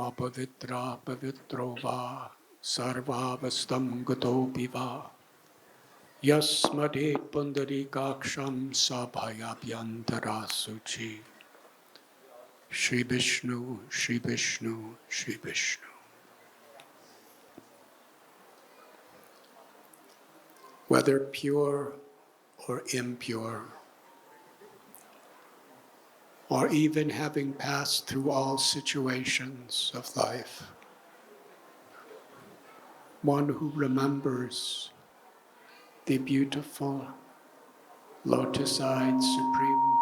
अपवित्रा पवित्रो वा सर्वावस्थं गतोऽपि वा यस्मदेत् पुण्डरीकाक्षं सभयाभ्यन्तरा शुचि Shri Vishnu, Shri Vishnu, Shri Vishnu. Whether pure or impure, or even having passed through all situations of life, one who remembers the beautiful lotus-eyed Supreme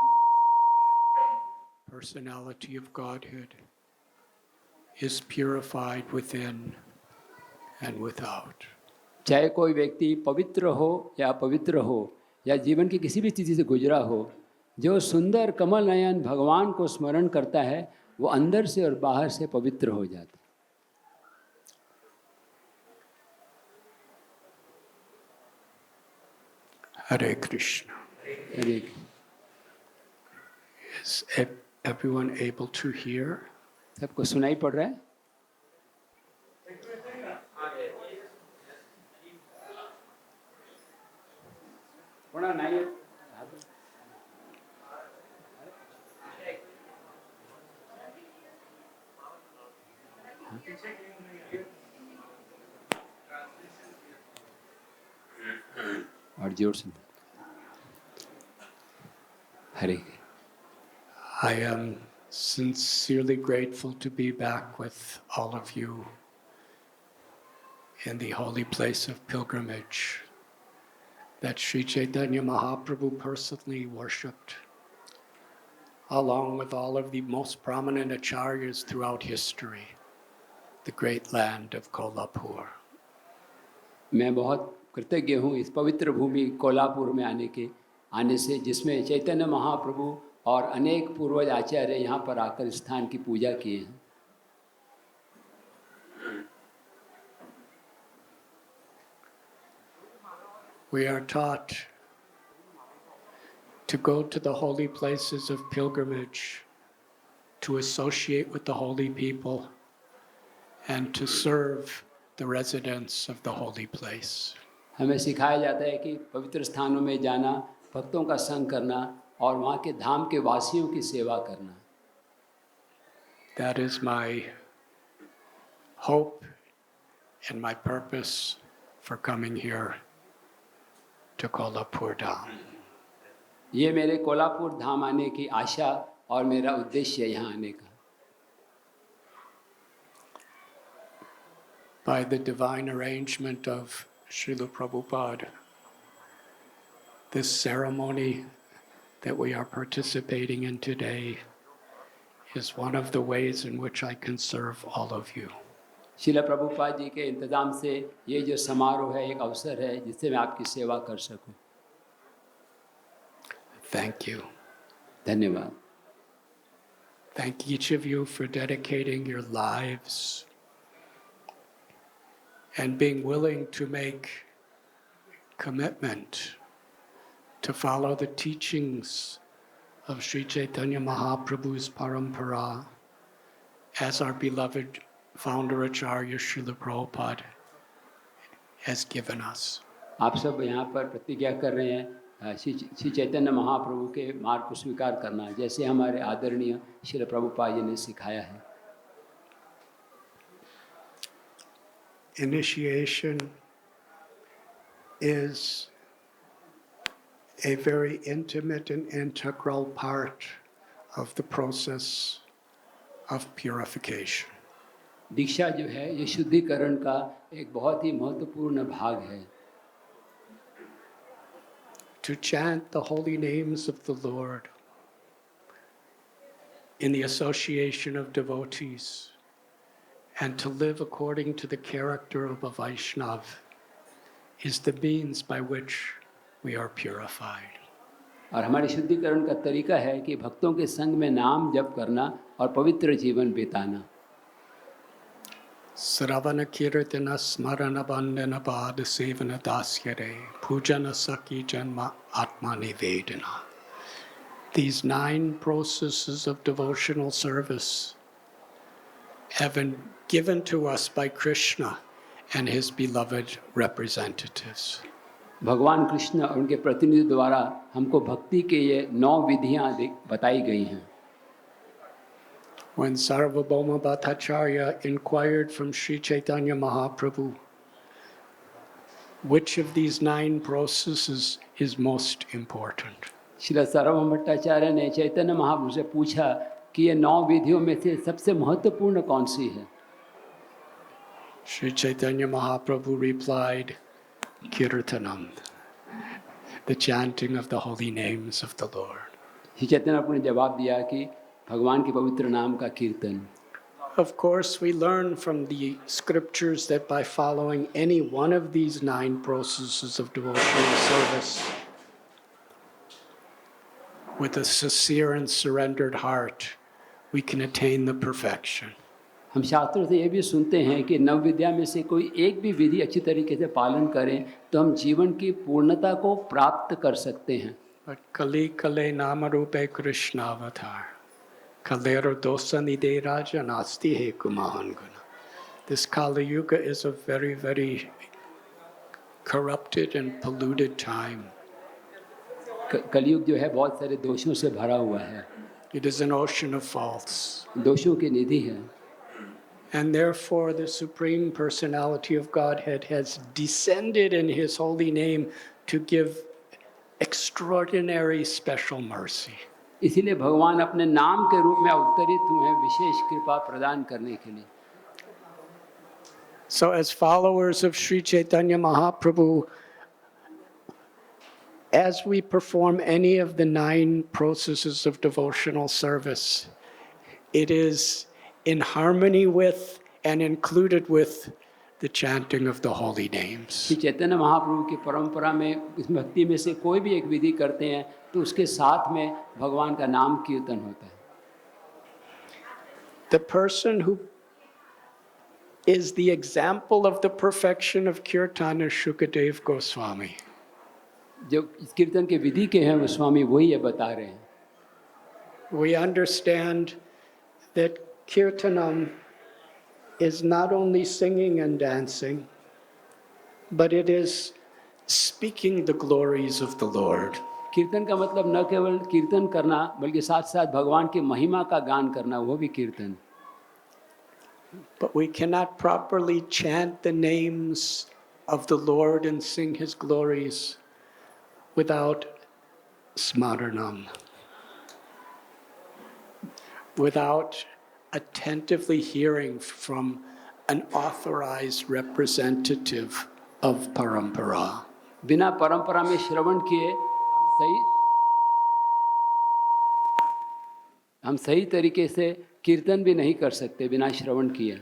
Personality of Godhead is purified within and without. चाहे कोई व्यक्ति पवित्र हो या अपवित्र हो या जीवन की किसी भी स्थिति से गुजरा हो, जो सुंदर कमल नयन भगवान को स्मरण करता है वो अंदर से और बाहर से पवित्र हो जाता है। Hare Krishna. Hare Is everyone able to hear? सबको सुनाई पड़ रहा है? और जोर से हरे। I am sincerely grateful to be back with all of you in the holy place of pilgrimage that Sri Chaitanya Mahaprabhu personally worshipped, along with all of the most prominent acharyas throughout history, the great land of Kolhapur. मैं बहुत कृतज्ञ हूँ इस पवित्र भूमि कोल्हापुर में आने से, जिसमें चैतन्य महाप्रभु और अनेक पूर्वज आचार्य यहाँ पर आकर स्थान की पूजा किए हैं। We are taught to go to the holy places of pilgrimage, to associate with the holy people, and to serve the residents of the holy place. हमें सिखाया जाता है कि पवित्र स्थानों में जाना, भक्तों का संग करना और वहाँ के धाम के वासियों की सेवा करना। That is my hope and my purpose for coming here to Kolhapur Dham. ये मेरे कोल्हापुर धाम आने की आशा और मेरा उद्देश्य यहाँ आने का। By the divine arrangement of Srila Prabhupada, this ceremony that we are participating in today is one of the ways in which I can serve all of you. Srila Prabhupada ji के इंतजाम से ये जो समारोह है एक अवसर है जिससे मैं आपकी सेवा कर सकूं। Thank you. धन्यवाद। Thank each of you for dedicating your lives and being willing to make commitment to follow the teachings of Sri Chaitanya Mahaprabhu's parampara as our beloved founder Acharya Srila Prabhupada has given us. आप सब यहाँ पर प्रतिज्ञा कर रहे हैं श्री चैतन्य महाप्रभु के मार्ग को स्वीकार करना, जैसे हमारे आदरणीय श्रील प्रभुपाद जी ने सिखाया है। Initiation is a very intimate and integral part of the process of purification. दीक्षा जो है ये शुद्धिकरण का एक बहुत ही महत्वपूर्ण भाग है। To chant the holy names of the Lord in the association of devotees and to live according to the character of a Vaishnav is the means by which we are purified. और हमारे शुद्धिकरण का तरीका है कि भक्तों के संग में नाम जप करना और पवित्र जीवन बिताना। Sravana kirtana smarana bandhana pada sevana dasyare pujana saki janma atma nivedana. These 9 processes of devotional service have been given to us by Krishna and his beloved representatives. भगवान कृष्ण और उनके प्रतिनिधि द्वारा हमको भक्ति के ये 9 विधियाँ बताई गई हैं। When Sarvabhauma Bhattacharya inquired from Sri Chaitanya Mahaprabhu, which of these 9 processes is most important? Srila सार्वभौम भट्टाचार्य ने चैतन्य महाप्रभु से पूछा कि ये 9 विधियों में से सबसे महत्वपूर्ण कौन सी है? Sri Chaitanya Mahaprabhu replied, Kirtanam, the chanting of the holy names of the Lord. Shri Chaitanya Mahaprabhu ने जवाब दिया कि भगवान के पवित्र नाम का कीर्तन। Of course, we learn from the scriptures that by following any one of these 9 processes of devotional service with a sincere and surrendered heart, we can attain the perfection. हम शास्त्रों से ये भी सुनते हैं कि 9 विद्या में से कोई एक भी विधि अच्छी तरीके से पालन करें तो हम जीवन की पूर्णता को प्राप्त कर सकते हैं। But Kali Kale Namarupe Krishna Avatar. Kalero Dosanide Raja Nasti He Kumahanguna. This Kali Yuga is a very, very corrupted and polluted time. कलयुग जो है बहुत सारे दोषों से भरा हुआ है, It is an ocean of faults. दोषों की निधि है। And therefore, the Supreme Personality of Godhead has descended in His holy name to give extraordinary special mercy. इसीलिए भगवान अपने नाम के रूप में अवतरित हुए हैं विशेष कृपा प्रदान करने के लिए। So, as followers of Sri Chaitanya Mahaprabhu, as we perform any of the 9 processes of devotional service, it is in harmony with and included with the chanting of the holy names. Shri Chaitanya Mahaprabhu की परंपरा में इस भक्ति में से कोई भी एक विधि करते हैं तो उसके साथ में भगवान का नाम कीर्तन होता है। The person who is the example of the perfection of Kirtan is Shukadev Goswami. जो इस कीर्तन के विधि के हैं वो स्वामी वही ये बता रहे हैं। We understand that Kirtanam is not only singing and dancing, but it is speaking the glories of the Lord. कीर्तन का मतलब न केवल कीर्तन करना बल्कि साथ साथ भगवान की महिमा का गान करना, वो भी कीर्तन। But we cannot properly chant the names of the Lord and sing His glories without smaranam, without attentively hearing from an authorized representative of parampara. बिना परंपरा में श्रवण किए हम सही तरीके से कीर्तन भी नहीं कर सकते बिना श्रवण किए।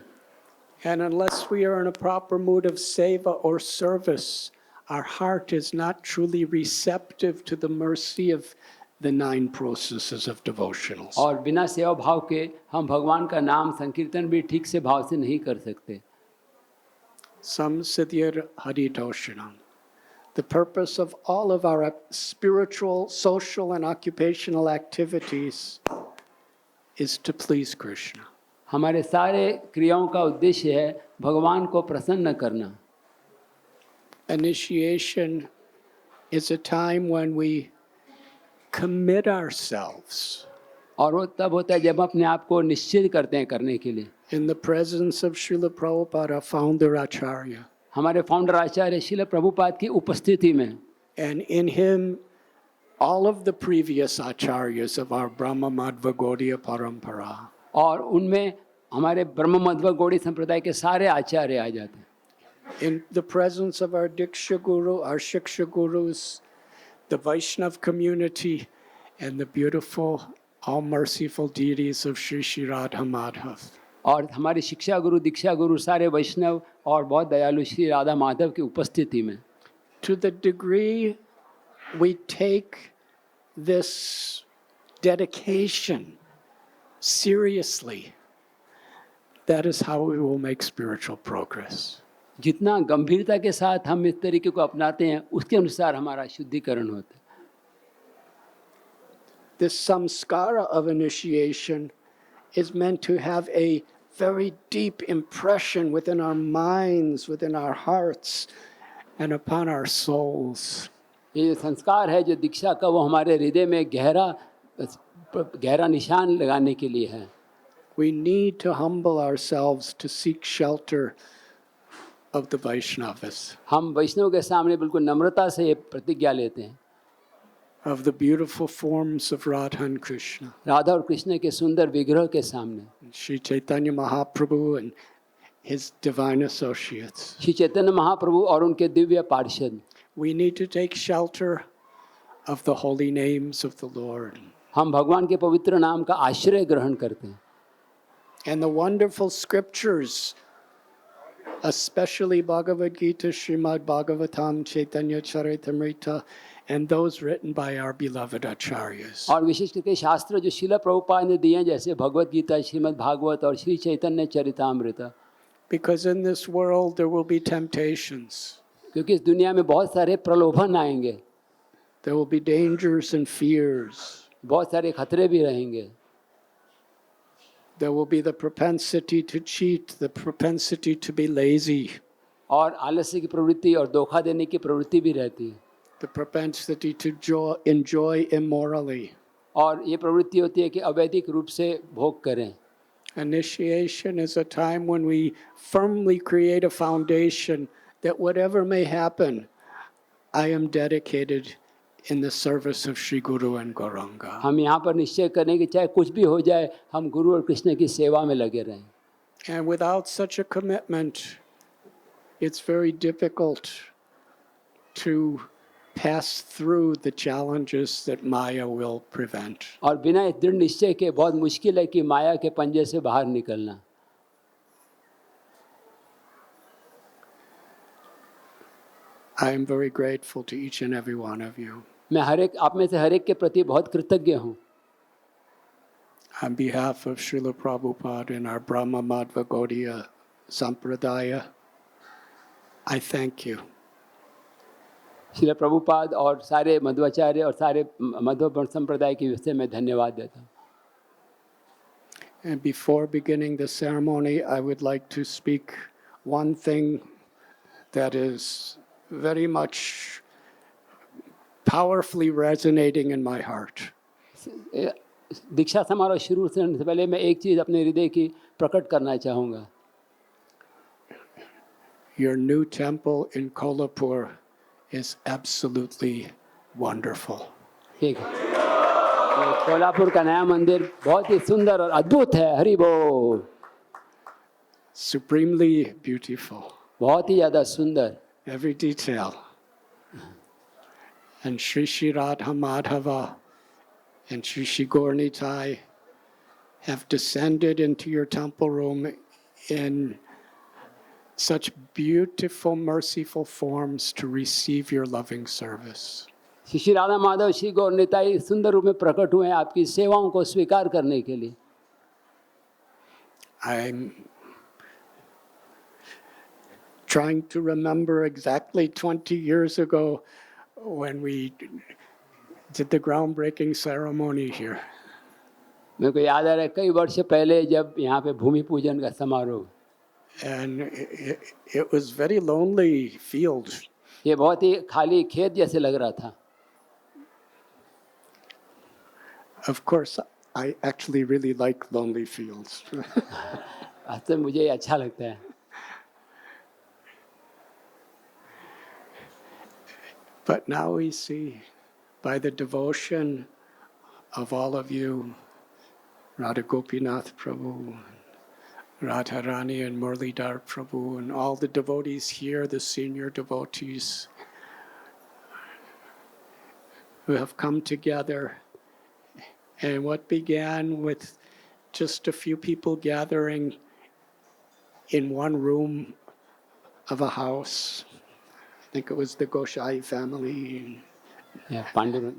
And unless we are in a proper mood of seva or service, our heart is not truly receptive to the mercy of the 9 processes of devotionals. और बिना सेवा भाव के हम भगवान का नाम संकीर्तन भी ठीक से भाव से नहीं कर सकते। Samsiddhir Haritoshanam. The purpose of all of our spiritual, social, and occupational activities is to please Krishna. हमारे सारे क्रियाओं का उद्देश्य है भगवान को प्रसन्न करना। Initiation is a time when we commit ourselves और वो तब होता है जब अपने आप को निश्चित करते हैं करने के लिए। in the presence of Srila Prabhupada, founder Acharya, हमारे फाउंडर आचार्य श्रील प्रभुपाद की उपस्थिति में, and in him all of the previous acharyas of our Brahma Madhva Gaudiya Parampara. और उनमें हमारे ब्रह्म मध्व गौड़ी संप्रदाय के सारे आचार्य आ जाते हैं। In the presence of our Diksha Guru, our Shiksha Gurus, the Vaishnav community, and the beautiful, all-merciful deities of Sri Sri Radha Madhav. और हमारे शिक्षा गुरु दीक्षा गुरु सारे वैष्णव और बहुत दयालु श्री राधा माधव की उपस्थिति में To the degree we take this dedication seriously, that is how we will make spiritual progress. जितना गंभीरता के साथ हम इस तरीके को अपनाते हैं उसके अनुसार हमारा शुद्धिकरण होता है। This samskara of initiation is meant to have a very deep impression within our minds, within our hearts, and upon our souls. ये जो संस्कार है जो दीक्षा का वो हमारे हृदय में गहरा निशान लगाने के लिए है। We need to humble ourselves to seek shelter of the Vaishnavas, हम वैष्णव के सामने बिल्कुल नम्रता से ये प्रतिज्ञा लेते हैं, of the beautiful forms of Radha and Krishna. Radha और कृष्ण के सुंदर विग्रह के सामने, Sri Chaitanya Mahaprabhu and his divine associates. Shri Chaitanya Mahaprabhu और उनके दिव्य पार्षद। We need to take shelter of the holy names of the Lord. हम भगवान के पवित्र नाम का आश्रय ग्रहण करते हैं And the wonderful scriptures, especially Bhagavad Gita, Srimad Bhagavatam, Chaitanya Charitamrita, and those written by our beloved acharyas. और विशेष करके शास्त्र जो शिला प्रभुपाद ने दिए हैं, जैसे भगवत गीता, श्रीमद् भागवत और Shri Chaitanya Charitamrita. Because in this world there will be temptations, क्योंकि इस दुनिया में बहुत सारे प्रलोभन आएंगे, there will be dangers and fears. बहुत सारे खतरे भी रहेंगे। There will be the propensity to cheat, the propensity to be lazy, और आलस्य की प्रवृत्ति और धोखा देने की प्रवृत्ति भी रहती है, the propensity to enjoy immorally. और ये प्रवृत्ति होती है कि अवैधिक रूप से भोग करें। Initiation is a time when we firmly create a foundation that whatever may happen, I am dedicated in the service of Sri Guru and Gauranga. हम यहाँ पर निश्चय करें कि चाहे कुछ भी हो जाए, हम गुरु और कृष्ण की सेवा में लगे रहें। And without such a commitment, it's very difficult to pass through the challenges that Maya will prevent. और बिना इस दृढ़ निश्चय के बहुत मुश्किल है कि माया के पंजे से बाहर निकलना। I am very grateful to each and every one of you. मैं आप में से हर एक के प्रति बहुत कृतज्ञ हूँ। On behalf of Srila Prabhupada and our Brahma Madhva Gaudiya Sampradaya, I thank you. Srila Prabhupada और सारे मध्वाचार्य और सारे मध्व संप्रदाय की विषय में धन्यवाद देता हूँ। And before beginning the ceremony, I would like to speak one thing that is very much powerfully resonating in my heart. दीक्षा समारोह शुरू करने से पहले मैं एक चीज़ अपने हृदय की प्रकट करना चाहूँगा। Your new temple in Kolhapur is absolutely wonderful. ठीक है, तो कोल्हापुर का नया मंदिर बहुत ही सुंदर और अद्भुत है। हरि बोल। Supremely beautiful. बहुत ही ज़्यादा सुंदर, Every detail. And Sri Sri Radha Madhava and Sri Sri Gaur Nitai have descended into your temple room in such beautiful, merciful forms to receive your loving service. Shri Radha Madhav Shri Gaur Nitai सुंदर रूप में प्रकट हुए हैं आपकी सेवाओं को स्वीकार करने के लिए। I'm trying to remember exactly 20 years ago when we did the groundbreaking ceremony here. मेरे को याद आ रहा है कई वर्ष पहले जब यहाँ पे भूमि पूजन का समारोह, And it was very lonely field. ये बहुत ही खाली खेत जैसे लग रहा था। Of course, I actually really like lonely fields. वास्तव में मुझे ये अच्छा लगता है। But now we see, by the devotion of all of you, Radha Gopinath Prabhu, Radharani and Murlidhar Prabhu, and all the devotees here, the senior devotees, who have come together. And what began with just a few people gathering in one room of a house, I think it was the Goshai family. Pandurang,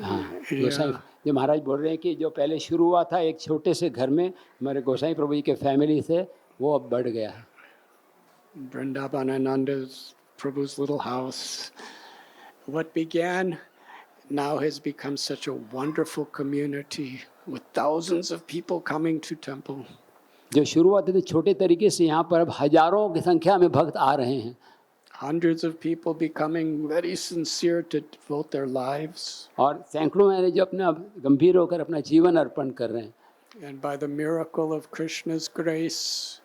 हाँ गोसाई, जो महाराज बोल रहे हैं कि जो पहले शुरू हुआ था एक छोटे से घर में हमारे गोसाई प्रभु जी के फैमिली से, वो अब बढ़ गया है। Vrindavanananda's Prabhu's little house. What began now has become such a wonderful community with thousands of people coming to temple. जो शुरुआत थी छोटे तरीके से, यहाँ पर अब हजारों की संख्या में भक्त आ रहे हैं Hundreds of people becoming very sincere to devote their lives. और सैकड़ों हैं जो अपना गंभीर होकर अपना जीवन अर्पण कर रहे हैं। And by the miracle of Krishna's grace,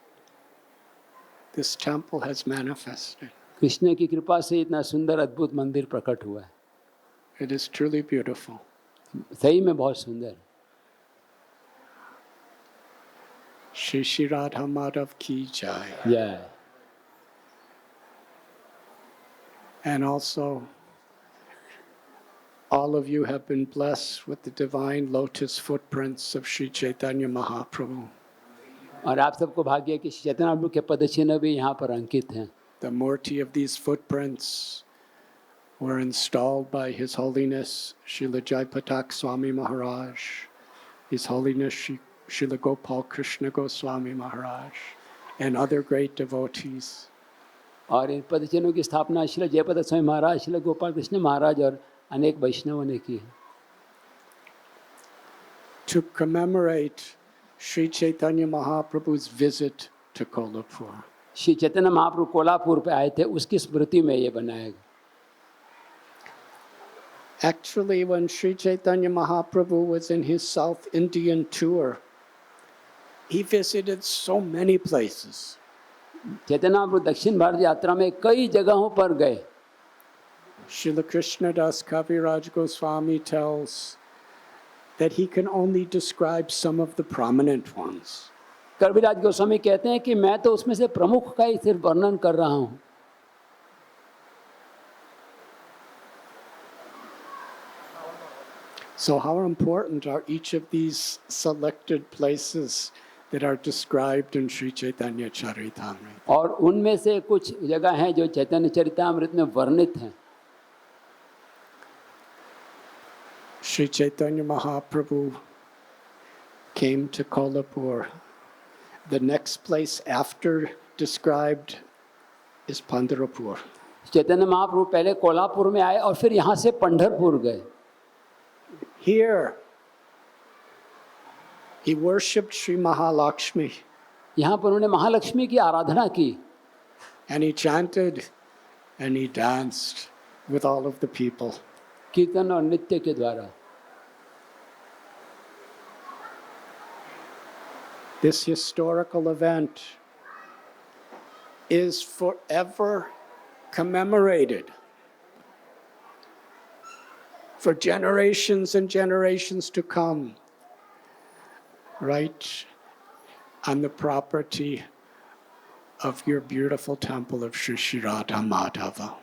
this temple has manifested. Krishna की कृपा से इतना सुंदर अद्भुत मंदिर प्रकट हुआ है। It is truly beautiful. सही में बहुत सुंदर। Shri Shri Radha Madhav ki jai. जय। And also, all of you have been blessed with the divine lotus footprints of Sri Chaitanya Mahaprabhu. और आप सबको भाग्य है कि श्री चैतन्य प्रभु के पदचिन्ह भी यहाँ पर अंकित हैं। The murti of these footprints were installed by His Holiness Srila Jaipatak Swami Maharaj, His Holiness Srila Gopal Krishna Goswami Maharaj, and other great devotees. और इन पदचिन्हों की स्थापना श्री जयपद स्वामी महाराज, श्री गोपाल कृष्ण महाराज और अनेक वैष्णवों ने की है। To commemorate Sri Chaitanya Mahaprabhu's visit to Kolhapur. Shri Chaitanya Mahaprabhu Kolhapur पे आए थे, उसकी स्मृति में ये बनाया गया। Actually, when Sri Chaitanya Mahaprabhu was in his South Indian tour, he visited so many places. Chaitanya Mahaprabhu दक्षिण भारत यात्रा में कई जगहों पर गए। Srila Krishnadas Kaviraj Goswami tells that he can only describe some of the prominent ones. कविराज गोस्वामी कहते हैं कि मैं तो उसमें से प्रमुख का ही सिर्फ वर्णन कर रहा हूँ। So how important are each of these selected places that are described in Sri Chaitanya Charitamrita? और उनमें से कुछ जगह हैं जो चैतन्य चरितामृत में वर्णित हैं। Sri Chaitanya Mahaprabhu came to Kolhapur. The next place after described is Pandharpur. Chaitanya Mahaprabhu पहले कोल्हापुर में आए और फिर यहाँ से पंढरपुर गए। Here, he worshipped Sri Mahalakshmi यहाँ पर उन्होंने महालक्ष्मी की आराधना की and he chanted and he danced with all of the people. कीर्तन और नृत्य के द्वारा। This historical event is forever commemorated for generations and generations to come, right on the property of your beautiful temple of Sri Shri Radha Madhava.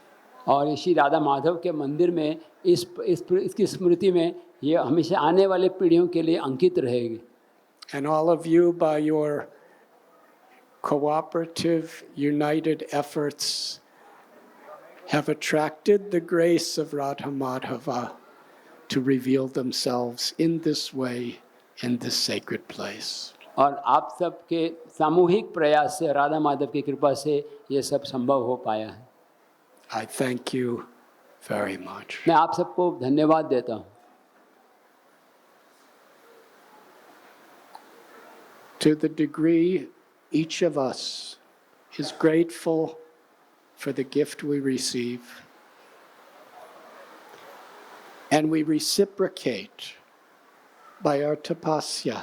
और श्री राधा माधव के मंदिर में इसकी स्मृति में ये हमेशा आने वाले पीढ़ियों के लिए अंकित रहेगी। And all of you, by your cooperative, united efforts, have attracted the grace of Radha Madhava to reveal themselves in this way in this sacred place. और आप सबके सामूहिक प्रयास से राधा माधव की कृपा से ये सब संभव हो पाया है। I thank you very much. मैं आप सबको धन्यवाद देता हूँ। To the degree each of us is grateful for the gift we receive, and we reciprocate by our tapasya,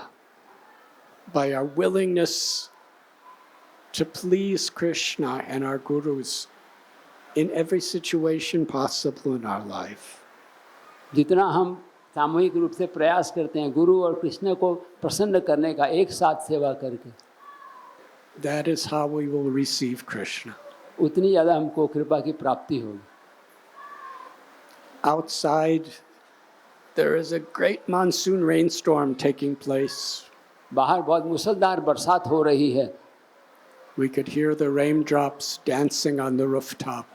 by our willingness to please Krishna and our gurus in every situation possible in our life. जितना हम सामूहिक रूप से प्रयास करते हैं गुरु और कृष्ण को प्रसन्न करने का, एक साथ सेवा करके, That is how we will receive Krishna. उतनी ज़्यादा हमको कृपा की प्राप्ति होगी। Outside, there is a great monsoon rainstorm taking place. बाहर बहुत मूसलधार बरसात हो रही है We could hear the raindrops dancing on the rooftop.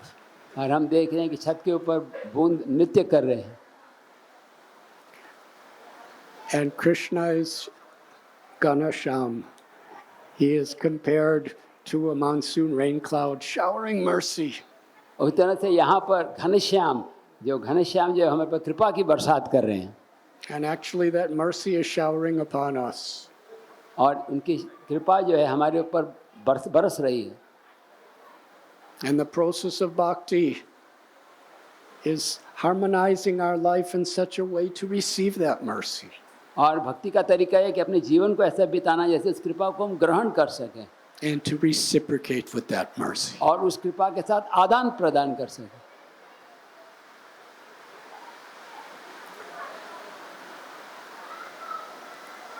और हम देख रहे हैं कि छत के ऊपर बूंद नृत्य कर रहे हैं। And Krishna is Ganasham. He is compared to a monsoon rain cloud showering mercy. और इस तरह से यहाँ पर घनश्याम जो घनश्याम जो हमारे पर कृपा की बरसात कर रहे हैं, And actually, that mercy is showering upon us. और उनकी कृपा जो है हमारे ऊपर बरस रही है। And the process of bhakti is harmonizing our life in such a way to receive that mercy. और भक्ति का तरीका है कि अपने जीवन को ऐसा बिताना जैसे इस कृपा को हम ग्रहण कर सकें And to reciprocate with that mercy. और उस कृपा के साथ आदान प्रदान कर सकें।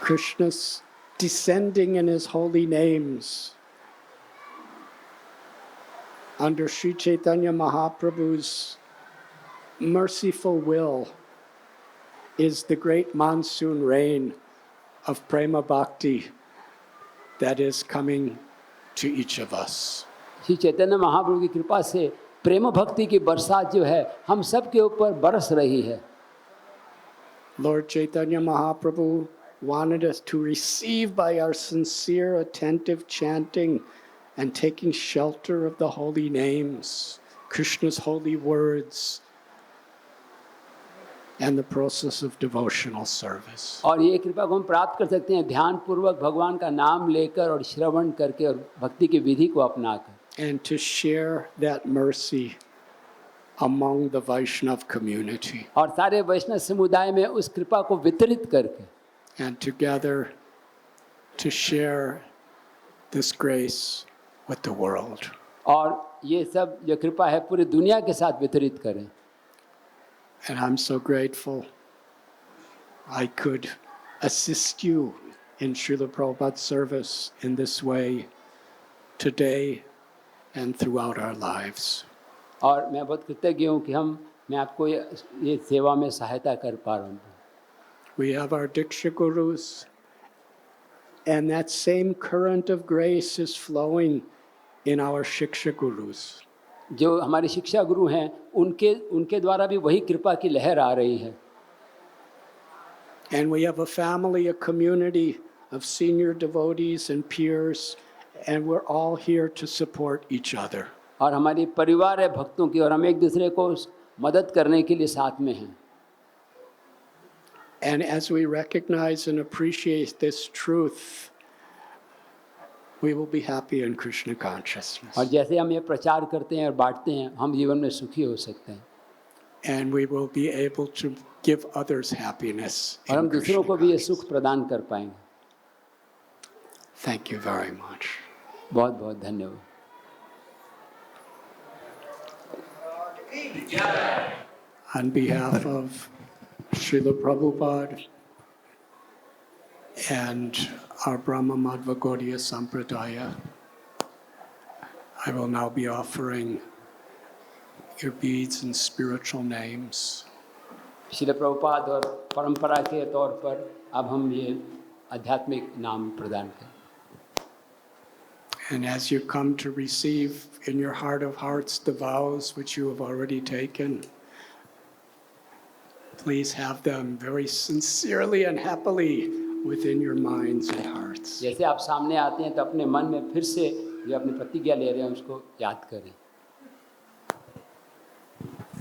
Krishna's descending in his holy names under Sri Chaitanya Mahaprabhu's merciful will is the great monsoon rain of prema bhakti that is coming to each of us. Shri Chaitanya Mahaprabhu की कृपा से प्रेम भक्ति की बरसात जो है हम सब के ऊपर बरस रही है। Lord Chaitanya Mahaprabhu wanted us to receive by our sincere, attentive chanting and taking shelter of the holy names, Krishna's holy words, and the process of devotional service. और ये कृपा को हम प्राप्त कर सकते हैं ध्यान पूर्वक भगवान का नाम लेकर और श्रवण करके और भक्ति की विधि को अपनाकर। And to share that mercy among the Vaishnav community. और सारे वैष्णव समुदाय में उस कृपा को वितरित करके And together to share this grace with the world. और ये सब जो कृपा है पूरी दुनिया के साथ वितरित करें। And I'm so grateful I could assist you in Srila Prabhupada's service in this way today and throughout our lives. और मैं बहुत कृतज्ञ हूँ कि मैं आपको ये सेवा में सहायता कर पा रहा हूँ। We have our Diksha Gurus, and that same current of grace is flowing in our Shiksha Gurus. जो हमारे शिक्षा गुरु हैं उनके द्वारा भी वही कृपा की लहर आ रही है। And we have a family, a community of senior devotees and peers, and we're all here to support each other. और हमारी परिवार है भक्तों की और हम एक दूसरे को मदद करने के लिए साथ में हैं। And as we recognize and appreciate this truth, we will be happy in Krishna consciousness. और जैसे हम ये प्रचार करते हैं और बांटते हैं हम जीवन में सुखी हो सकते हैं। And we will be able to give others happiness. और हम in दूसरों को Krishna भी ये consciousness. सुख प्रदान कर पाएंगे। Thank you very much. बहुत बहुत धन्यवाद। On behalf of Srila Prabhupada and our Brahma Madhva Gaudiya Sampradaya, I will now be offering your beads and spiritual names. Srila Prabhupada और परंपरा के तौर पर अब हम ये आध्यात्मिक नाम प्रदान करें। And as you come to receive in your heart of hearts the vows which you have already taken, please have them very sincerely and happily within your minds and hearts. जैसे आप सामने आते हैं तो अपने मन में फिर से जो अपनी प्रतिज्ञा ले रहे हैं उसको याद करें।